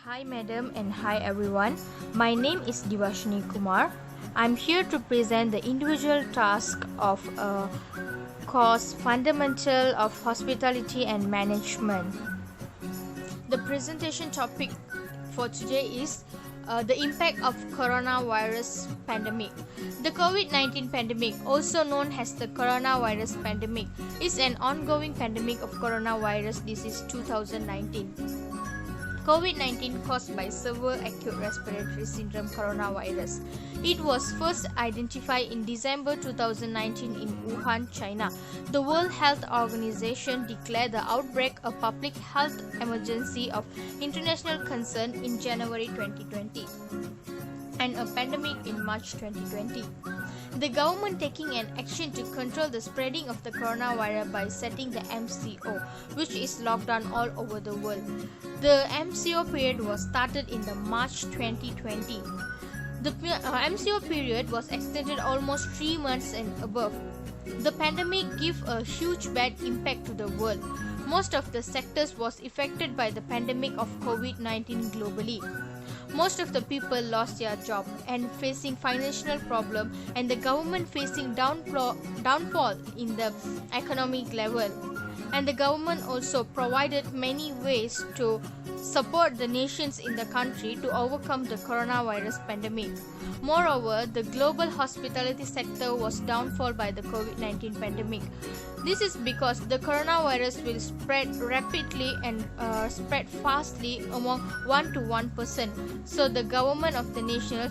Hi madam and hi everyone. My name is Divashini Kumar. I'm here to present the individual task of a course Fundamental of Hospitality and Management. The presentation topic for today is the impact of coronavirus pandemic. The COVID-19 pandemic, also known as the coronavirus pandemic, is an ongoing pandemic of coronavirus disease 2019. COVID-19 caused by severe acute respiratory syndrome coronavirus. It was first identified in December 2019 in Wuhan, China. The World Health Organization declared the outbreak a public health emergency of international concern in January 2020 and a pandemic in March 2020. The government taking an action to control the spreading of the coronavirus by setting the MCO, which is lockdown all over the world. The MCO period was started in the March 2020. The MCO period was extended almost 3 months and above. The pandemic gave a huge bad impact to the world. Most of the sectors was affected by the pandemic of COVID-19 globally. Most of the people lost their job and facing financial problem, and the government facing downfall in the economic level. And the government also provided many ways to support the nations in the country to overcome the coronavirus pandemic. Moreover, the global hospitality sector was downfall by the COVID-19 pandemic. This is because the coronavirus will spread rapidly and spread fastly among 1 to 1%. So the government of the nation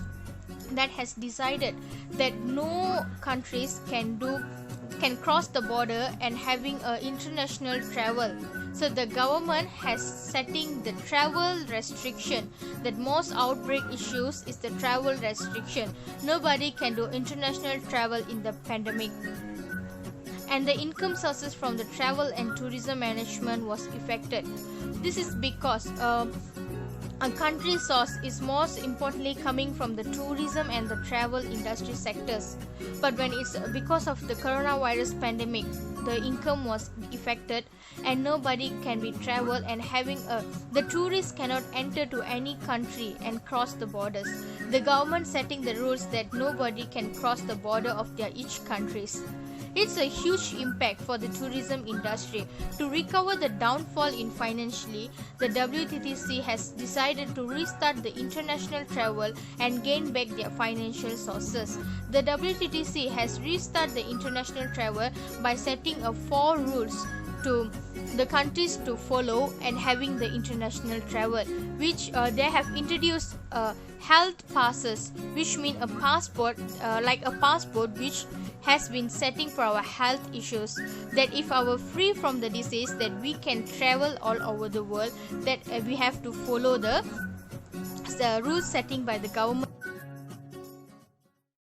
that has decided that no countries can cross the border and having international travel. So the government has setting the travel restriction. That most outbreak issues is the travel restriction. Nobody can do international travel in the pandemic. And the income sources from the travel and tourism management was affected. This is because a country's source is most importantly coming from the tourism and the travel industry sectors. But when it's because of the coronavirus pandemic, the income was affected and nobody can be travel, and the tourists cannot enter to any country and cross the borders. The government setting the rules that nobody can cross the border of their each countries. It's a huge impact for the tourism industry. To recover the downfall in financially, the WTTC has decided to restart the international travel and gain back their financial sources. The WTTC has restarted the international travel by setting up 4 rules to the countries to follow and having the international travel, which they have introduced health passes, which mean a passport, like a passport which has been setting for our health issues, that if our free from the disease, that we can travel all over the world, that we have to follow the rules setting by the government.